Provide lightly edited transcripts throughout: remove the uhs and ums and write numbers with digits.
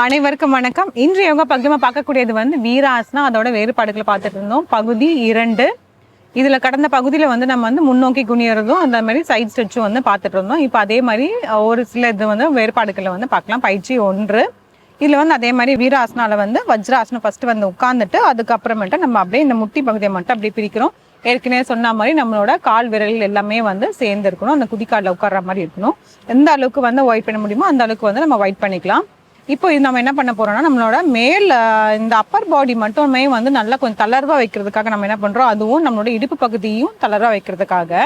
அனைவருக்கும் வணக்கம். இன்று யோகா பகுதிமா பார்க்கக்கூடியது வீராசனா. அதோட வேறுபாடுகளை பார்த்துட்டு இருந்தோம். பகுதி 2. இதில் கடந்த பகுதியில் நம்ம முன்னோக்கி குனியறதும் அந்த மாதிரி சைட் ஸ்ட்ரெச்சும் பார்த்துட்டு இருந்தோம். இப்போ அதே மாதிரி ஒரு சில இது வேறுபாடுகளை பார்க்கலாம். பயிற்சி 1. இதில் அதே மாதிரி வீராசனாவில் வஜ்ராசனம் ஃபஸ்ட்டு உட்காந்துட்டு அதுக்கப்புறமேட்டு நம்ம அப்படியே இந்த முட்டி பகுதியை மட்டும் அப்படியே பிரிக்கிறோம். ஏற்கனவே சொன்ன மாதிரி நம்மளோட கால் விரல் எல்லாமே சேர்ந்து இருக்கணும். அந்த குதிக்காலில் உட்கார்ற மாதிரி இருக்கணும். எந்த அளவுக்கு ஒயிட் பண்ண முடியுமோ அந்த அளவுக்கு நம்ம ஒயிட் பண்ணிக்கலாம். இப்போ இது நம்ம என்ன பண்ண போறோம்னா, நம்மளோட மேல் இந்த அப்பர் பாடி மட்டுமே நல்லா கொஞ்சம் தளர்வாக வைக்கிறதுக்காக நம்ம என்ன பண்ணுறோம், அதுவும் நம்மளோட இடுப்பு பகுதியும் தளர்வாக வைக்கிறதுக்காக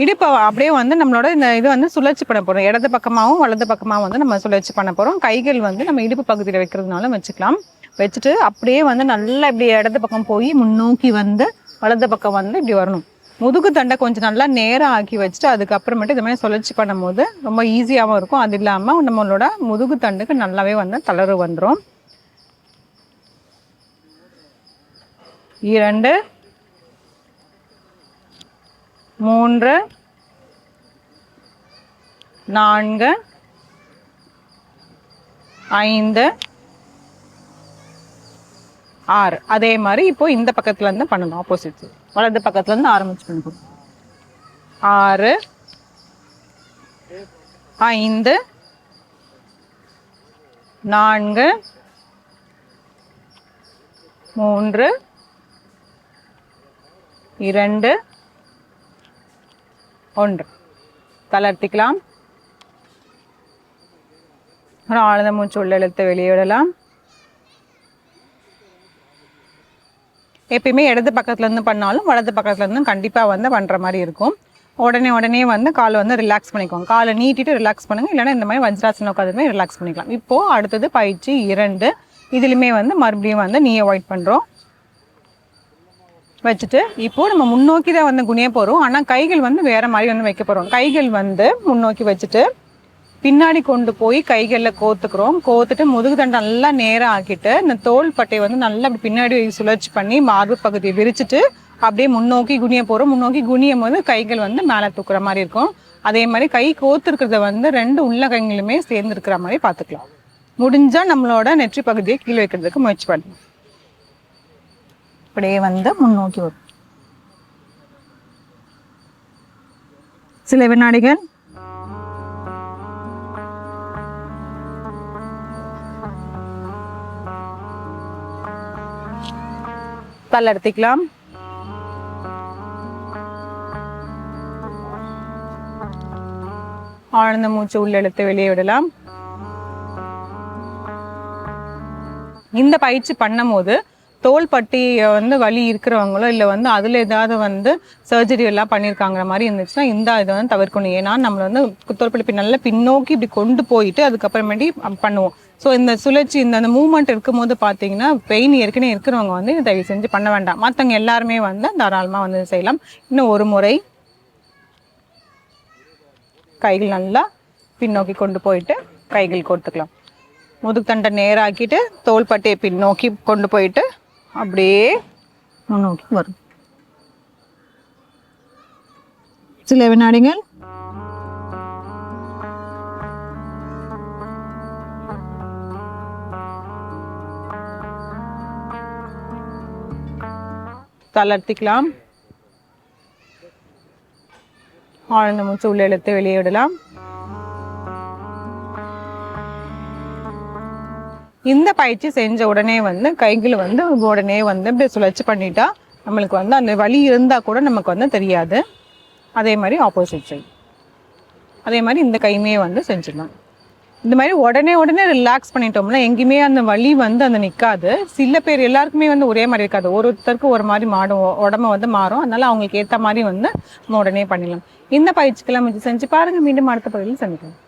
இடுப்பை அப்படியே நம்மளோட இந்த இது சுழற்சி பண்ண போகிறோம். இடது பக்கமாகவும் வலது பக்கமாகவும் நம்ம சுழற்சி பண்ண போகிறோம். கைகள் நம்ம இடுப்பு பகுதியில் வைக்கிறதுனால வச்சுக்கலாம். வச்சுட்டு அப்படியே நல்லா இப்படி இடது பக்கம் போய் முன்னோக்கி வலது பக்கம் இப்படி வரணும். முதுகு தண்டை கொஞ்சம் நல்லா நேரம் ஆக்கி வச்சுட்டு அதுக்கப்புறமேட்டு இது மாதிரி சுழற்சி பண்ணும் போது ரொம்ப ஈஸியாகவும் இருக்கும். அது இல்லாமல் நம்மளோட முதுகு தண்டுக்கு நல்லாவே தளர்வு வந்துடும். 2 3 4 5 6. அதே மாதிரி இப்போ இந்த பக்கத்துல இருந்து பண்ணணும். ஆப்போசிட் வலது பக்கத்துல இருந்து ஆரம்பிச்சு பண்ணணும். 6 5 4 3 2 1. தளர்த்திக்கலாம். ஆழ்ந்த மூச்சு உள்ள இழுத்து வெளியே விடலாம். எப்பயுமே இடது பக்கத்துலேருந்து பண்ணாலும் வலது பக்கத்துலேருந்து கண்டிப்பாக பண்ணுற மாதிரி இருக்கும். உடனே காலை ரிலாக்ஸ் பண்ணிக்கோங்க. காலை நீட்டிட்டு ரிலாக்ஸ் பண்ணுங்கள். இல்லைனா இந்த மாதிரி வஜ்ராசனம் உட்காந்துமே ரிலாக்ஸ் பண்ணிக்கலாம். இப்போது அடுத்தது பயிற்சி 2. இதுலையுமே மறுபடியும் நீயை ஒயிட் பண்ணுறோம். வச்சுட்டு இப்போது நம்ம முன்னோக்கி தான் குனிய போகிறோம். ஆனால் கைகள் வேறு மாதிரி வைக்க போகிறோம். கைகள் முன்னோக்கி வச்சுட்டு பின்னாடி கொண்டு போய் கைகளில் கோத்துக்கிறோம். கோத்துட்டு முதுகு தண்டை நல்லா நேரம் ஆக்கிட்டு இந்த தோல் பட்டையை நல்லா அப்படி பின்னாடி சுழற்சி பண்ணி மார்பு பகுதியை விரிச்சிட்டு அப்படியே முன்னோக்கி குனிய போகிறோம். முன்னோக்கி குனியும் போது கைகள் மேலே தூக்குற மாதிரி இருக்கும். அதே மாதிரி கை கோத்துருக்கிறத 2 உள்ள கைகளுமே சேர்ந்து இருக்கிற மாதிரி பார்த்துக்கலாம். முடிஞ்சால் நம்மளோட நெற்றி பகுதியை கீழே வைக்கிறதுக்கு முயற்சி பண்ணணும். அப்படியே முன்னோக்கி வரும். சில வினாடிகள். தளர்த்திக்கலாம். ஆழ்ந்த மூச்சு உள்ள இழுத்து வெளியே விடலாம். இந்த பயிற்சி பண்ணும் போது தோள்பட்டி வலி இருக்கிறவங்களோ இல்லை அதில் ஏதாவது சர்ஜரி எல்லாம் பண்ணியிருக்காங்கிற மாதிரி இருந்துச்சுன்னா இந்த இதை தவிர்க்கணும். ஏன்னா நம்ம தோள்பட்டி நல்லா பின்னோக்கி இப்படி கொண்டு போயிட்டு அதுக்கப்புறமேட்டி பண்ணுவோம். ஸோ இந்த சுழற்சி இந்த மூமெண்ட் இருக்கும் போது பார்த்தீங்கன்னா பெயின் ஏற்கனவே இருக்கிறவங்க இதை தயவு செஞ்சு பண்ண வேண்டாம். மற்றவங்க எல்லாருமே தாராளமாக செய்யலாம். இன்னும் ஒரு முறை கைகள் நல்லா பின்னோக்கி கொண்டு போயிட்டு கைகள் கொடுத்துக்கலாம். முதுகு தண்டை நேராக்கிட்டு தோள்பட்டையை பின்னோக்கி கொண்டு போயிட்டு அப்படியே முன்னோக்கி வரும். சில வினாடிகள். தளர்த்திக்கலாம். ஆழ்ந்த மூச்சு உள்ள இழுத்து வெளியே விடலாம். இந்த பயிற்சி செஞ்ச உடனே கைகள் உடனே இப்படி சுழற்சி பண்ணிட்டா நம்மளுக்கு அந்த வலி இருந்தால் கூட நமக்கு தெரியாது. அதே மாதிரி ஆப்போசிட் சைடு அதே மாதிரி இந்த கையுமே செஞ்சிடலாம். இந்த மாதிரி உடனே ரிலாக்ஸ் பண்ணிட்டோம்னா எங்கேயுமே அந்த வலி அந்த நிற்காது. சில பேர் எல்லாருக்குமே ஒரே மாதிரி இருக்காது. ஒருத்தருக்கு ஒரு மாதிரி மாடும் உடம்பு மாறும். அதனால அவங்களுக்கு ஏற்ற மாதிரி நம்ம உடனே பண்ணிடலாம். இந்த பயிற்சிக்கெல்லாம் செஞ்சு பாருங்கள். மீண்டும் அடுத்த பகுதியில் சந்திக்கலாம்.